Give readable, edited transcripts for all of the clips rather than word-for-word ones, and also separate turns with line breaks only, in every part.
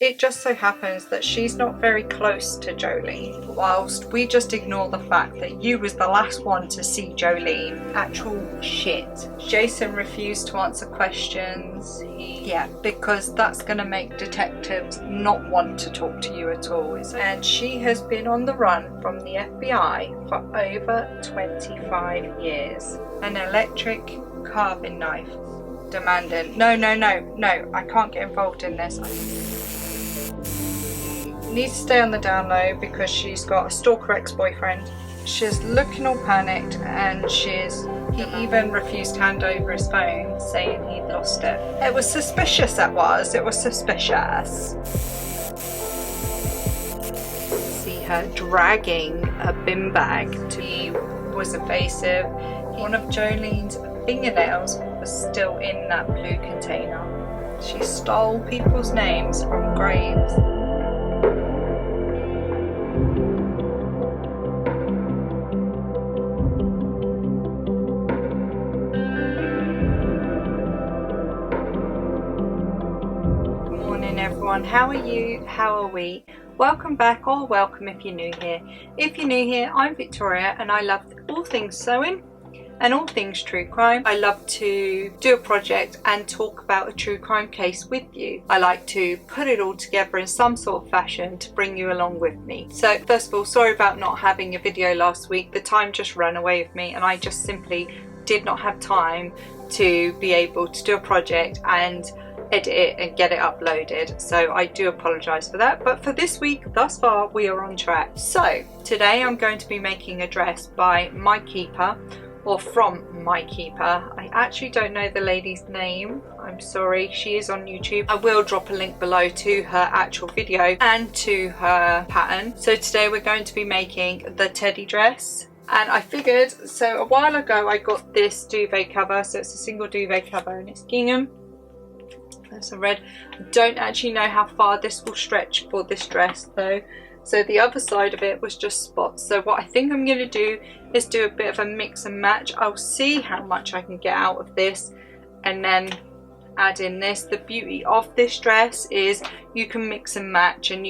It just so happens that she's not very close to Joleen, whilst we just ignore the fact that you was the last one to see Joleen. Actual shit. Jason refused to answer questions. Yeah, because that's going to make detectives not want to talk to you at all. And she has been on the run from the FBI for over 25 years. An electric carving knife. Demanding, no, I can't get involved in this. Needs to stay on the down low because she's got a stalker ex-boyfriend. She's looking all panicked, and he even refused to hand over his phone, saying he'd lost it. It was suspicious, it was suspicious. See her dragging a bin bag. He was evasive. One of Joleen's fingernails was still in that blue container. She stole people's names from graves. Everyone, how are you? How are we? Welcome back, or welcome if you're new here. If you're new here, I'm Victoria and I love all things sewing and all things true crime. I love to do a project and talk about a true crime case with you. I like to put it all together in some sort of fashion to bring you along with me. So first of all, sorry about not having a video last week. The time just ran away with me and I just simply did not have time to be able to do a project and edit it and get it uploaded, so I do apologise for that. But for this week, thus far, we are on track. So today I'm going to be making a dress by My Keeper, or from My Keeper. I actually don't know the lady's name, I'm sorry. She is on YouTube. I will drop a link below to her actual video and to her pattern. So today we're going to be making the teddy dress. And I figured, so a while ago I got this duvet cover, so it's a single duvet cover and it's gingham. That's a red. I don't actually know how far this will stretch for this dress though, so the other side of it was just spots. So what I think I'm going to do is do a bit of a mix and match. I'll see how much I can get out of this and then add in this. The beauty of this dress is you can mix and match, and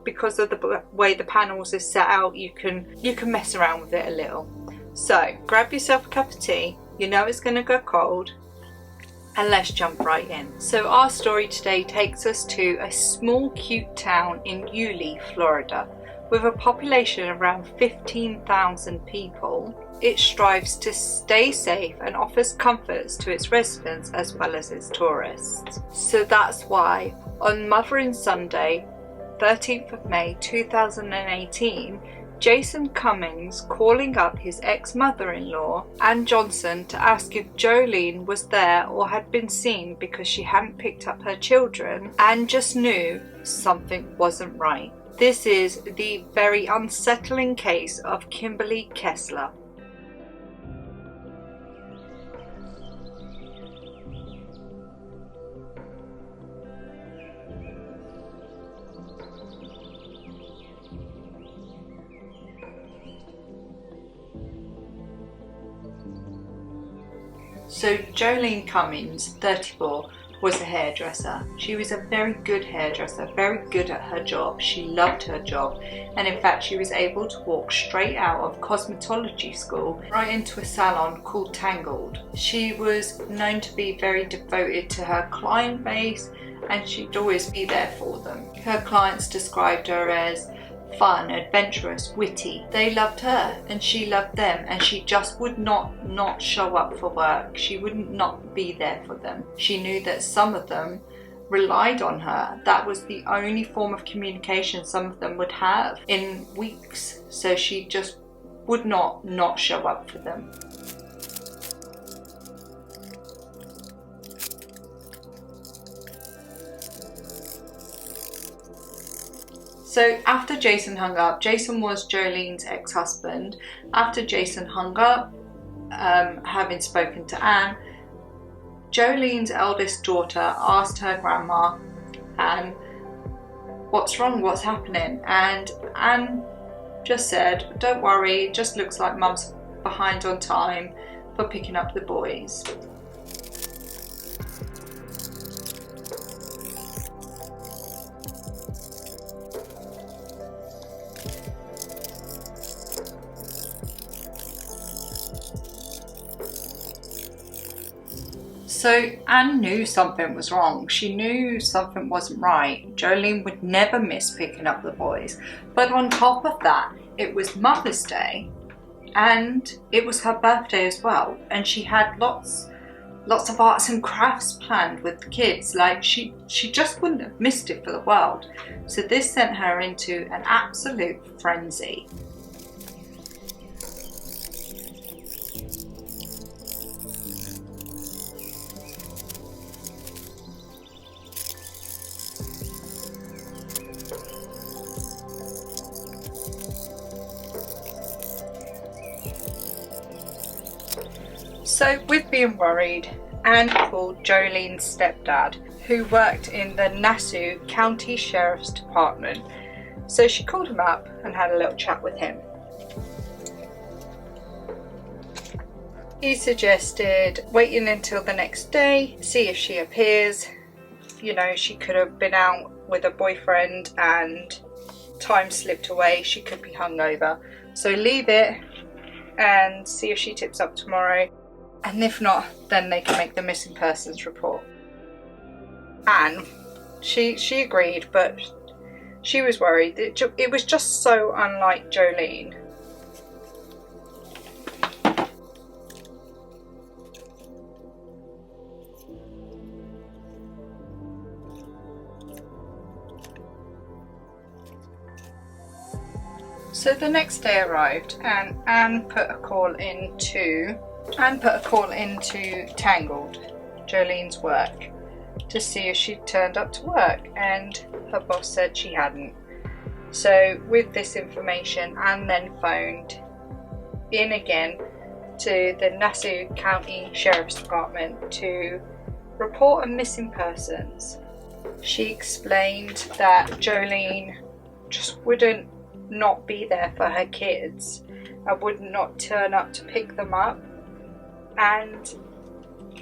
because of the way the panels is set out, you can mess around with it a little. So grab yourself a cup of tea, you know it's going to go cold, and let's jump right in. So our story today takes us to a small cute town in Yulee, Florida. With a population of around 15,000 people, it strives to stay safe and offers comforts to its residents as well as its tourists. So that's why on Mothering Sunday, 13th of May 2018, Jason Cummings calling up his ex-mother-in-law, Ann Johnson, to ask if Joleen was there or had been seen because she hadn't picked up her children, and just knew something wasn't right. This is the very unsettling case of Kimberly Kessler. So Joleen Cummings, 34, was a hairdresser. She was a very good hairdresser, very good at her job. She loved her job, and in fact she was able to walk straight out of cosmetology school right into a salon called Tangled. She was known to be very devoted to her client base, and she'd always be there for them. Her clients described her as fun, adventurous, witty. They loved her and she loved them, and she just would not show up for work. She wouldn't not be there for them. She knew that some of them relied on her. That was the only form of communication some of them would have in weeks, so she just would not show up for them. So after Jason hung up, Jason was Joleen's ex-husband. After Jason hung up, having spoken to Anne, Joleen's eldest daughter asked her grandma, Anne, what's wrong, what's happening? And Anne just said, don't worry, it just looks like mum's behind on time for picking up the boys. So Anne knew something was wrong. She knew something wasn't right. Joleen would never miss picking up the boys. But on top of that, it was Mother's Day and it was her birthday as well. And she had lots of arts and crafts planned with the kids. Like she just wouldn't have missed it for the world. So this sent her into an absolute frenzy. So with being worried, Anne called Joleen's stepdad, who worked in the Nassau County Sheriff's Department. So she called him up and had a little chat with him. He suggested waiting until the next day, see if she appears. You know, she could have been out with a boyfriend and time slipped away, she could be hungover. So leave it and see if she tips up tomorrow. And if not, then they can make the missing persons report. Anne, she agreed, but she was worried. It was just so unlike Joleen. So the next day arrived and Anne put a call into Tangled, Jolene's work, to see if she'd turned up to work, and her boss said she hadn't. So with this information, Anne then phoned in again to the Nassau County Sheriff's Department to report a missing persons. She explained that Joleen just wouldn't not be there for her kids and would not turn up to pick them up, and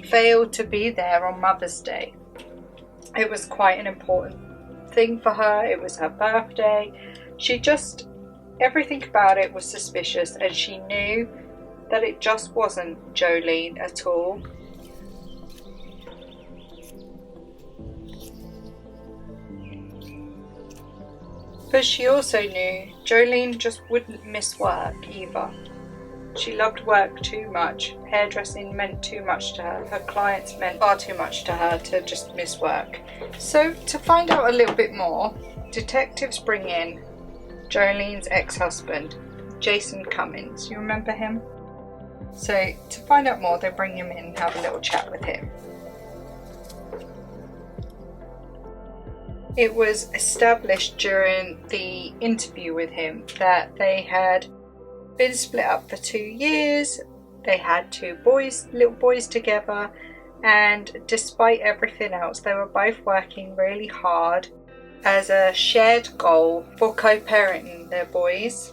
failed to be there on Mother's Day. It was quite an important thing for her. It was her birthday. Everything about it was suspicious, and she knew that it just wasn't Joleen at all. But she also knew Joleen just wouldn't miss work either. She loved work too much. Hairdressing meant too much to her. Her clients meant far too much to her to just miss work. So to find out a little bit more, detectives bring in Joleen's ex-husband, Joleen Cummings. You remember him? So to find out more, they bring him in and have a little chat with him. It was established during the interview with him that they had been split up for 2 years. They had 2 little boys together, and despite everything else, they were both working really hard as a shared goal for co-parenting their boys.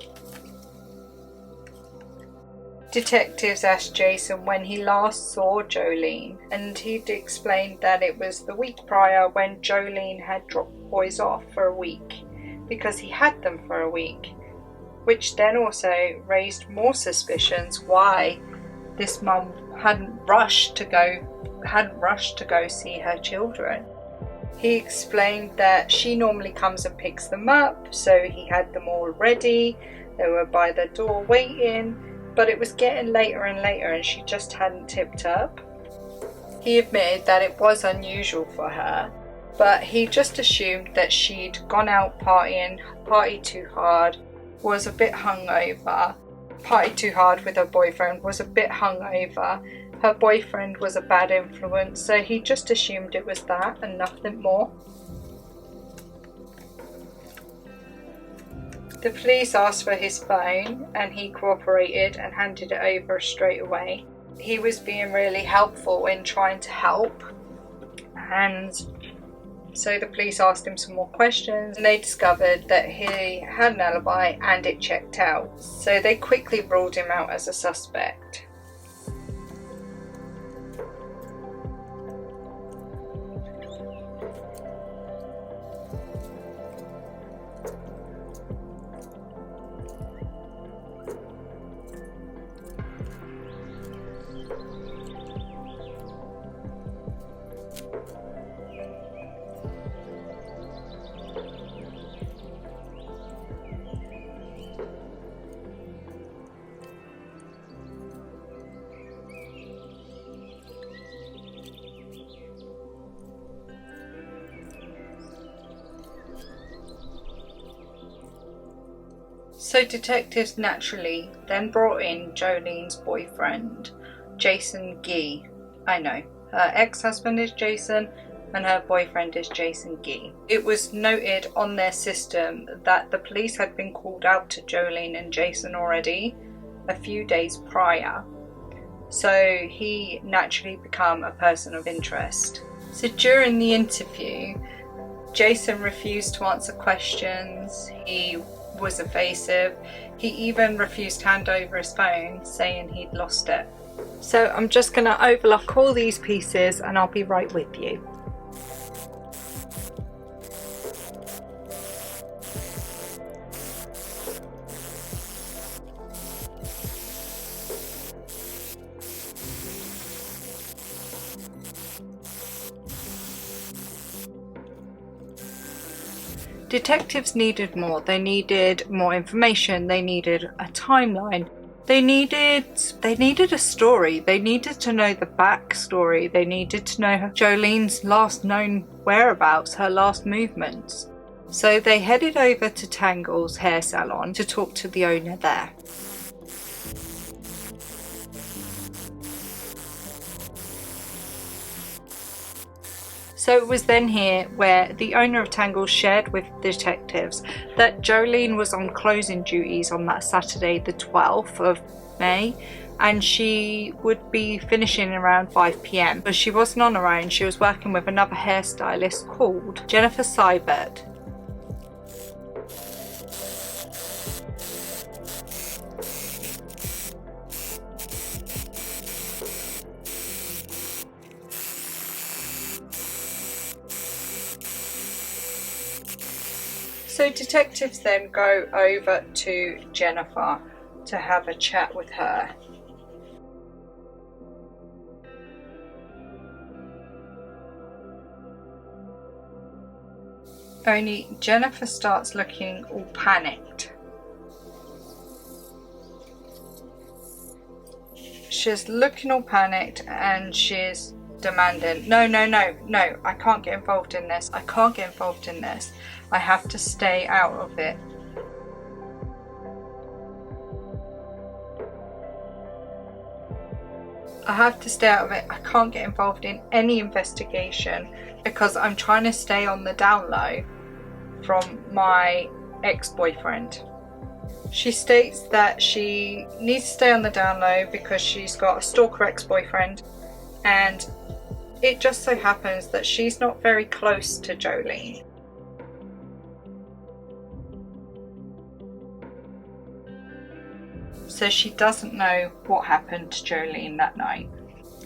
Detectives asked Jason when he last saw Joleen, and he'd explained that it was the week prior when Joleen had dropped boys off for a week because he had them for a week, which then also raised more suspicions why this mum hadn't rushed to go see her children. He explained that she normally comes and picks them up, so he had them all ready. They were by the door waiting, but it was getting later and later and she just hadn't tipped up. He admitted that it was unusual for her, but he just assumed that she'd gone out partied too hard, was a bit hungover, partied too hard with her boyfriend, was a bit hungover. Her boyfriend was a bad influence, so he just assumed it was that and nothing more. The police asked for his phone and he cooperated and handed it over straight away. He was being really helpful in trying to help, and so the police asked him some more questions and they discovered that he had an alibi and it checked out. So they quickly ruled him out as a suspect. So detectives naturally then brought in Jolene's boyfriend, Jason Gee. I know, her ex-husband is Jason and her boyfriend is Jason Gee. It was noted on their system that the police had been called out to Joleen and Jason already a few days prior, so he naturally became a person of interest. So during the interview, Jason refused to answer questions, he was evasive, he even refused to hand over his phone, saying he'd lost it. So I'm just going to overlock all these pieces and I'll be right with you. Detectives needed more. They needed more information. They needed a timeline. They needed a story. They needed to know the backstory. They needed to know Joleen's last known whereabouts, her last movements. So they headed over to Tangle's hair salon to talk to the owner there. So it was then here where the owner of Tangle shared with detectives that Joleen was on closing duties on that Saturday the 12th of May, and she would be finishing around 5 PM. But she wasn't on her own, she was working with another hairstylist called Jennifer Seibert. So detectives then go over to Jennifer to have a chat with her. Only Jennifer starts looking all panicked. She's looking all panicked and she's demanding, no, I can't get involved in this. I have to stay out of it. I can't get involved in any investigation because I'm trying to stay on the down low from my ex-boyfriend. She states that she needs to stay on the down low because she's got a stalker ex-boyfriend, and it just so happens that she's not very close to Joleen. So she doesn't know what happened to Joleen that night.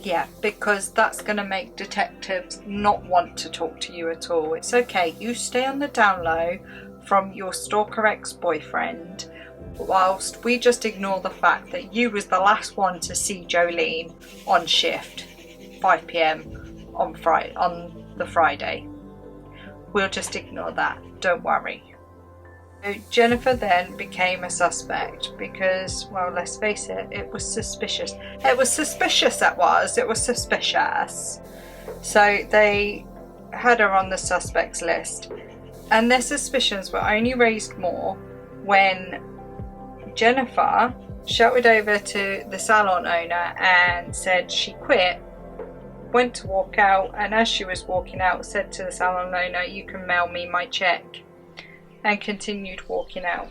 Yeah, because that's going to make detectives not want to talk to you at all. It's okay, you stay on the down low from your stalker ex-boyfriend whilst we just ignore the fact that you was the last one to see Joleen on shift 5 PM on the Friday. We'll just ignore that, don't worry. So Jennifer then became a suspect because, well, let's face it, it was suspicious. It was suspicious. So they had her on the suspects list, and their suspicions were only raised more when Jennifer shouted over to the salon owner and said she quit, went to walk out, and as she was walking out said to the salon owner, "You can mail me my check," and continued walking out.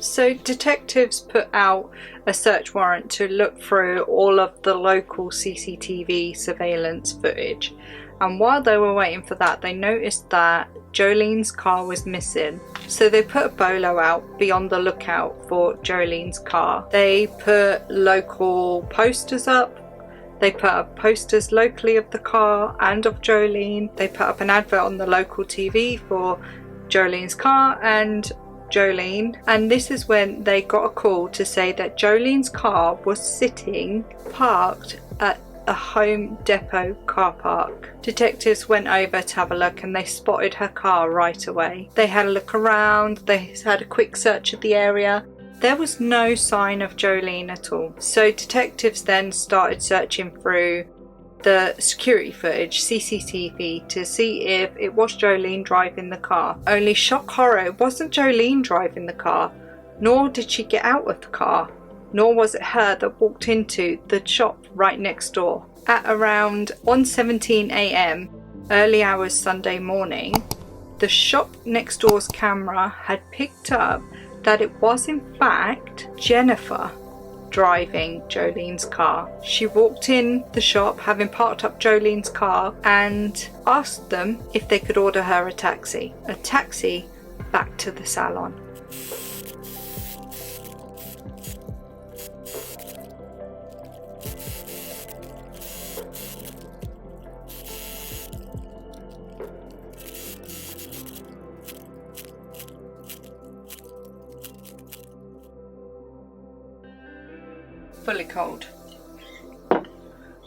So detectives put out a search warrant to look through all of the local CCTV surveillance footage, and while they were waiting for that, they noticed that Joleen's car was missing. So they put a bolo out, be on the lookout for Joleen's car. They put local posters up. They put up posters locally of the car and of Joleen. They put up an advert on the local TV for Joleen's car and Joleen, and this is when they got a call to say that Joleen's car was sitting parked at a Home Depot car park. Detectives went over to have a look and they spotted her car right away. They had a look around, they had a quick search of the area. There was no sign of Joleen at all. So detectives then started searching through the security footage, CCTV, to see if it was Joleen driving the car. Only shock horror, it wasn't Joleen driving the car, nor did she get out of the car, nor was it her that walked into the shop right next door. At around 1:17 a.m, early hours Sunday morning, the shop next door's camera had picked up that it was in fact Jennifer driving Joleen's car. She walked in the shop having parked up Joleen's car and asked them if they could order her a taxi back to the salon. Fully cold.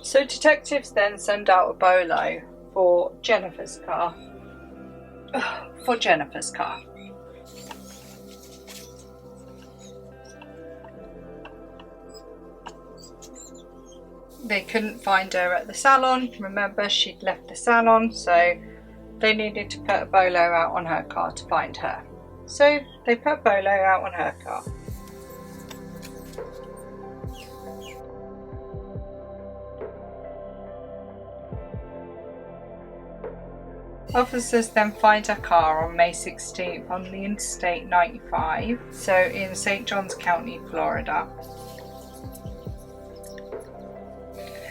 So detectives then send out a bolo for Jennifer's car. They couldn't find her at the salon. Remember, she'd left the salon, so they needed to put a bolo out on her car to find her. So they put a bolo out on her car. Officers then find her car on May 16th on the Interstate 95, so in St. Johns County, Florida.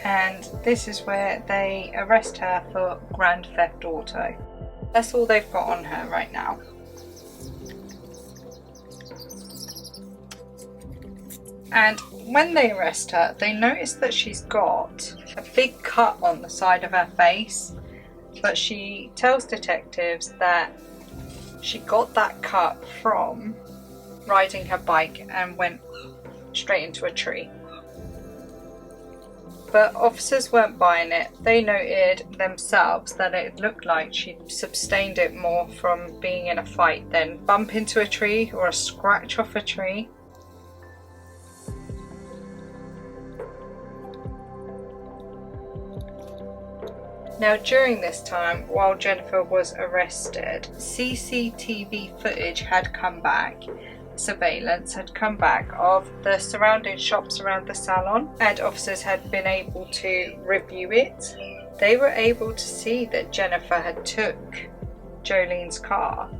And this is where they arrest her for Grand Theft Auto. That's all they've got on her right now. And when they arrest her, they notice that she's got a big cut on the side of her face. But she tells detectives that she got that cut from riding her bike and went straight into a tree. But officers weren't buying it. They noted themselves that it looked like she sustained it more from being in a fight than bump into a tree or a scratch off a tree. Now during this time, while Jennifer was arrested, CCTV footage had come back, surveillance had come back of the surrounding shops around the salon, and officers had been able to review it. They were able to see that Jennifer had took Joleen's car,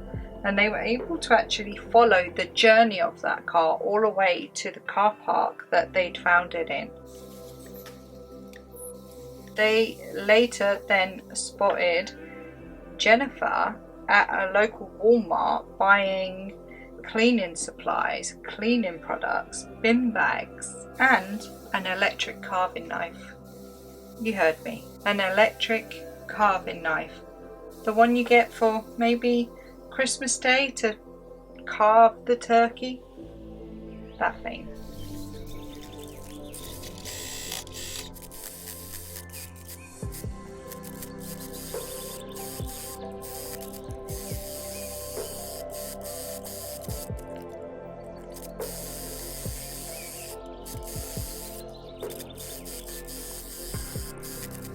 and they were able to actually follow the journey of that car all the way to the car park that they'd found it in. They later then spotted Jennifer at a local Walmart buying cleaning supplies, cleaning products, bin bags, and an electric carving knife. You heard me. An electric carving knife. The one you get for maybe Christmas Day to carve the turkey. That thing.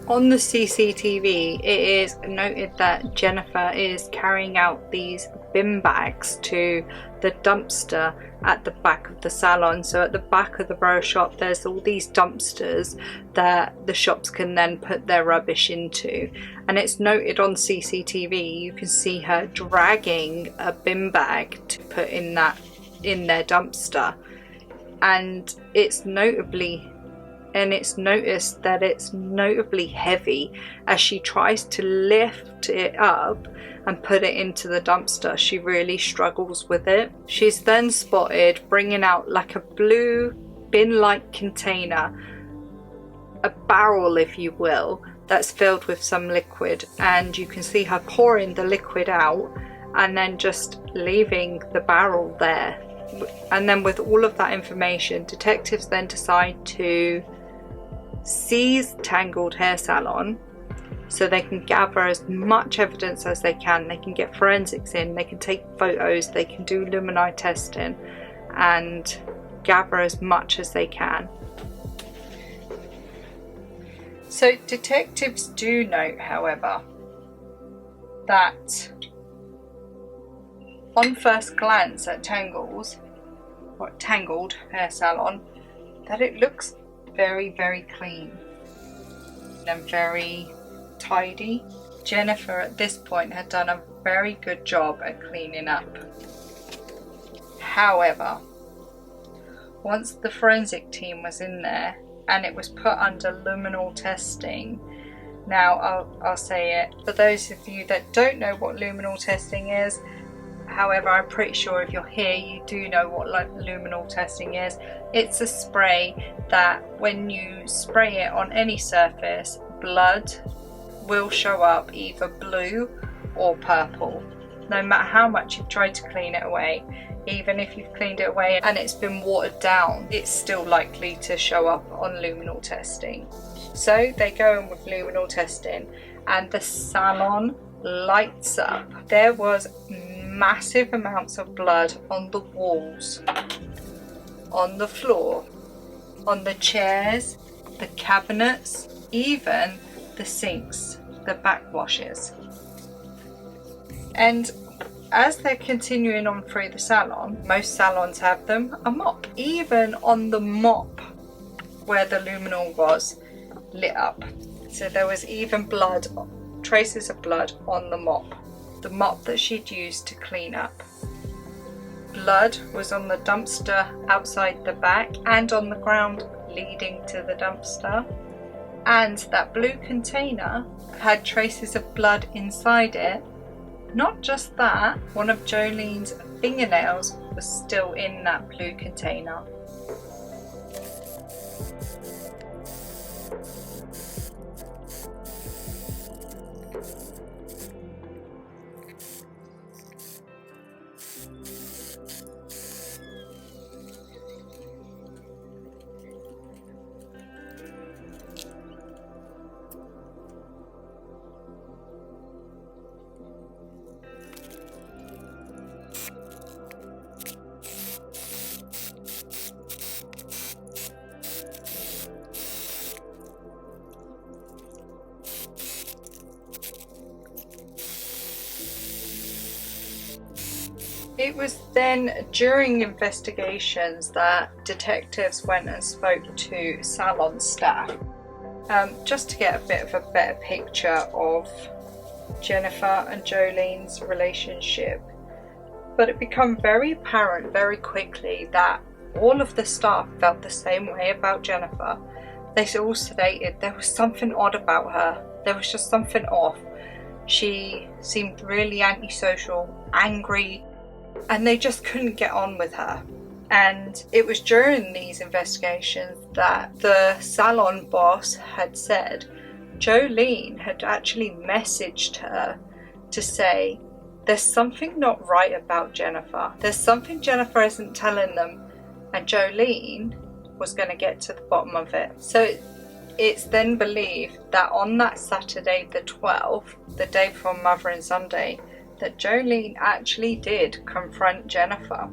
On the CCTV, it is noted that Jennifer is carrying out these bin bags to the dumpster at the back of the salon. So at the back of the bro shop, there's all these dumpsters that the shops can then put their rubbish into. And it's noted on CCTV, you can see her dragging a bin bag to put in their dumpster. And it's noticed that it's notably heavy as she tries to lift it up and put it into the dumpster. She really struggles with it. She's then spotted bringing out like a blue bin-like container, a barrel if you will, that's filled with some liquid, and you can see her pouring the liquid out and then just leaving the barrel there. And then with all of that information, detectives then decide to seize Tangled Hair Salon so they can gather as much evidence as they can. They can get forensics in, they can take photos, they can do lumini testing and gather as much as they can. So detectives do note, however, that on first glance at Tangled Hair Salon, that it looks very, very clean and very tidy. Jennifer at this point had done a very good job at cleaning up. However, once the forensic team was in there and it was put under luminal testing, now I'll say it for those of you that don't know what luminal testing is. However, I'm pretty sure if you're here you do know what luminal testing is. It's a spray that when you spray it on any surface, blood will show up either blue or purple. No matter how much you've tried to clean it away, even if you've cleaned it away and it's been watered down, it's still likely to show up on luminal testing. So they go in with luminal testing and the salon lights up. There was massive amounts of blood on the walls, on the floor, on the chairs, the cabinets, even the sinks, the backwashes. And as they're continuing on through the salon, most salons have them, a mop. Even on the mop where the luminol was lit up. So there was even blood, traces of blood on the mop that she'd used to clean up. Blood was on the dumpster outside the back and on the ground leading to the dumpster. And that blue container had traces of blood inside it. Not just that, one of Joleen's fingernails was still in that blue container. It was then during investigations that detectives went and spoke to salon staff just to get a bit of a better picture of Jennifer and Joleen's relationship. But it became very apparent very quickly that all of the staff felt the same way about Jennifer. They all stated there was something odd about her. There was just something off. She seemed really antisocial, angry, and they just couldn't get on with her. And it was during these investigations that the salon boss had said Joleen had actually messaged her to say, there's something not right about Jennifer. There's something Jennifer isn't telling them, and Joleen was going to get to the bottom of it. So it's then believed that on that Saturday the 12th, the day before Mothering Sunday, that Joleen actually did confront Jennifer.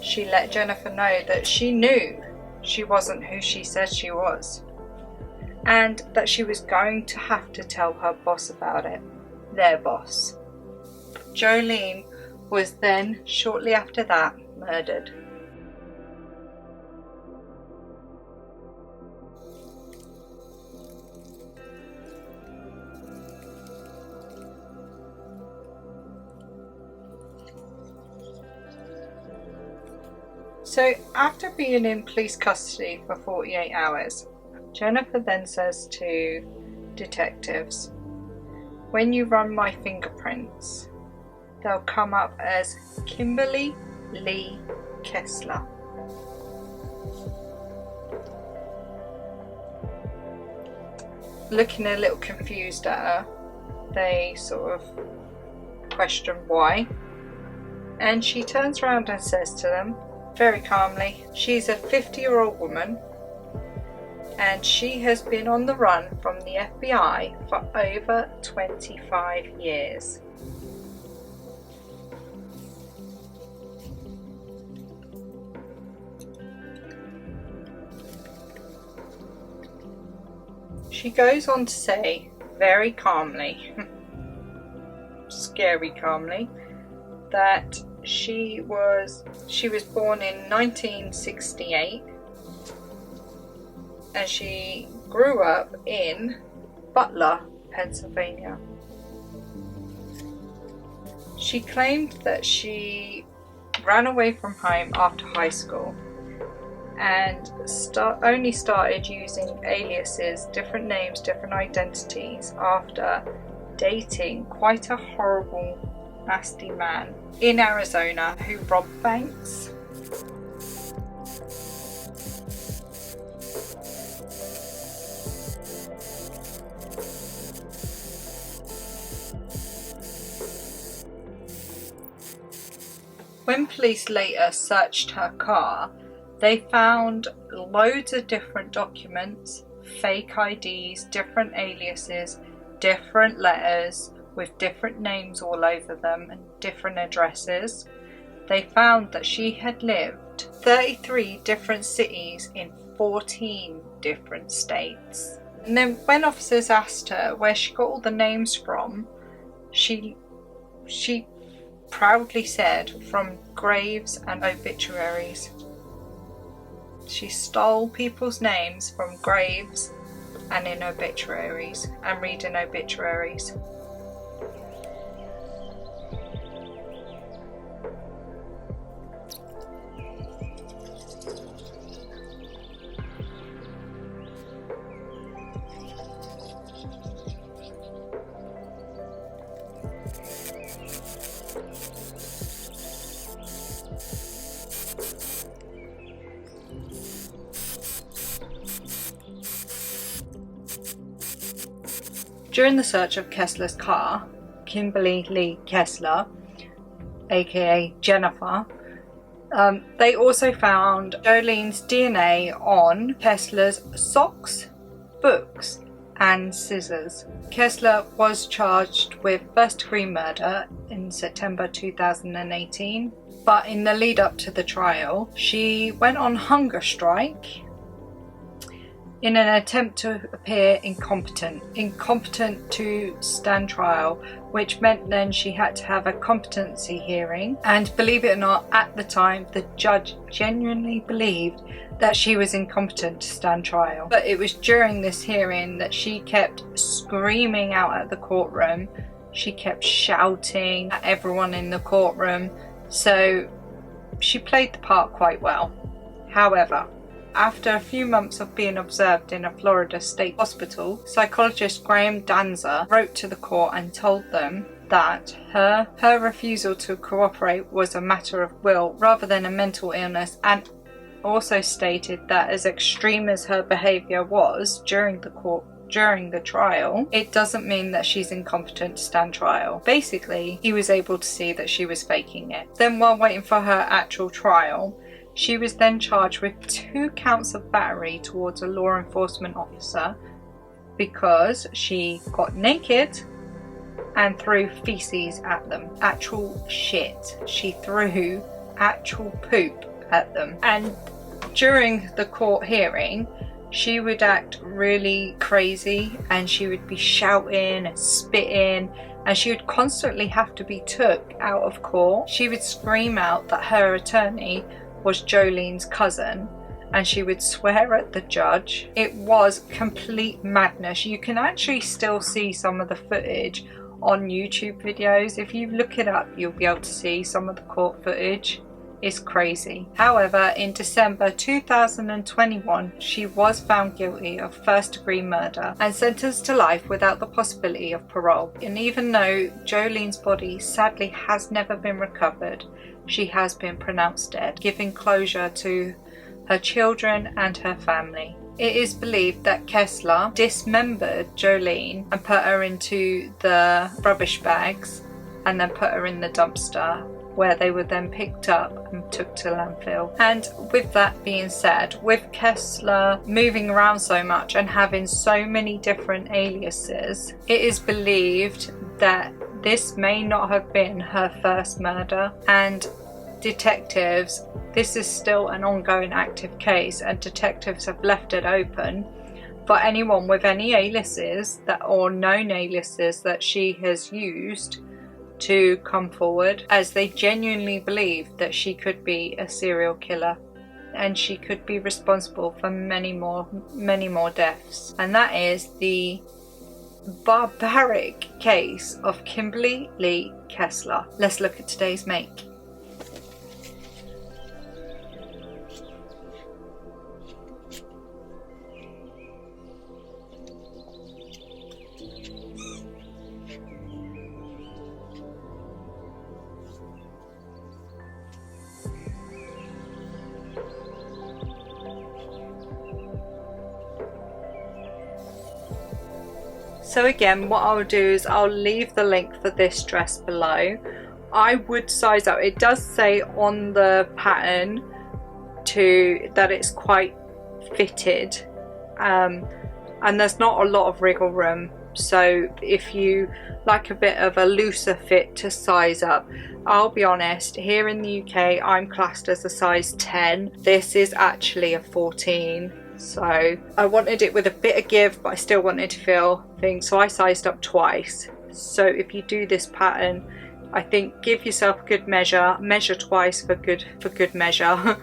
She let Jennifer know that she knew she wasn't who she said she was, and that she was going to have to tell her boss about it, their boss. Joleen was then, shortly after that, murdered. So after being in police custody for 48 hours, Jennifer then says to detectives, when you run my fingerprints, they'll come up as Kimberly Kessler. Looking a little confused at her, they sort of question why, and she turns around and says to them very calmly, she's a 50-year-old woman and she has been on the run from the FBI for over 25 years. She goes on to say very calmly, scary calmly, that she was born in 1968 and she grew up in Butler, Pennsylvania. She claimed that she ran away from home after high school and only started using aliases, different names, different identities after dating quite a horrible, nasty man in Arizona who robbed banks. When police later searched her car, they found loads of different documents, fake IDs, different aliases, different letters with different names all over them and different addresses. They found that she had lived 33 different cities in 14 different states. And then when officers asked her where she got all the names from, she proudly said from graves and obituaries. She stole people's names from graves and in obituaries and reading obituaries. During the search of Kessler's car, Kimberly Kessler, aka Jennifer, they also found Joleen's DNA on Kessler's socks, books and scissors. Kessler was charged with first-degree murder in September 2018, but in the lead up to the trial, she went on hunger strike in an attempt to appear incompetent to stand trial, which meant then she had to have a competency hearing. And believe it or not, at the time, the judge genuinely believed that she was incompetent to stand trial. But it was during this hearing that she kept screaming out at the courtroom. She kept shouting at everyone in the courtroom. So she played the part quite well. However, after a few months of being observed in a Florida state hospital, psychologist Graham Danza wrote to the court and told them that her refusal to cooperate was a matter of will rather than a mental illness, and also stated that as extreme as her behaviour was during the trial, it doesn't mean that she's incompetent to stand trial. Basically, he was able to see that she was faking it. Then while waiting for her actual trial, she was then charged with 2 counts of battery towards a law enforcement officer because she got naked and threw feces at them. Actual shit. She threw actual poop at them. And during the court hearing, she would act really crazy and she would be shouting and spitting, and she would constantly have to be took out of court. She would scream out that her attorney was Joleen's cousin, and she would swear at the judge. It was complete madness. You can actually still see some of the footage on YouTube videos. If you look it up, you'll be able to see some of the court footage. is crazy. However, in December 2021, she was found guilty of first-degree murder and sentenced to life without the possibility of parole. And even though Joleen's body sadly has never been recovered, she has been pronounced dead, giving closure to her children and her family. It is believed that Kessler dismembered Joleen and put her into the rubbish bags and then put her in the dumpster, where they were then picked up and took to landfill. And with that being said, with Kessler moving around so much and having so many different aliases, it is believed that this may not have been her first murder, and detectives, this is still an ongoing active case, and detectives have left it open for anyone with any aliases or known aliases that she has used to come forward, as they genuinely believe that she could be a serial killer and she could be responsible for many more deaths. And that is the barbaric case of Kimberly Lee Kessler. Let's look at today's make. So again, what I'll do is I'll leave the link for this dress below. I would size up. It does say on the pattern that it's quite fitted, and there's not a lot of wriggle room. So if you like a bit of a looser fit to size up, I'll be honest, here in the UK I'm classed as a size 10. This is actually a 14. So I wanted it with a bit of give, but I still wanted to feel things, so I sized up twice. So if you do this pattern, I think give yourself good measure twice for good measure,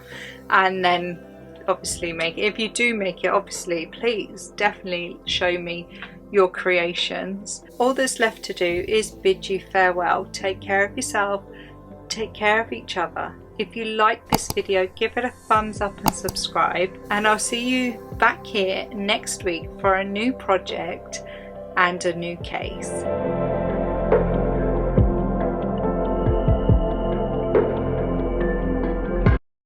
and then obviously make it. If you do make it, obviously please definitely show me your creations. All that's left to do is bid you farewell. Take care of yourself, take care of each other. If you like this video, give it a thumbs up and subscribe, and I'll see you back here next week for a new project and a new case.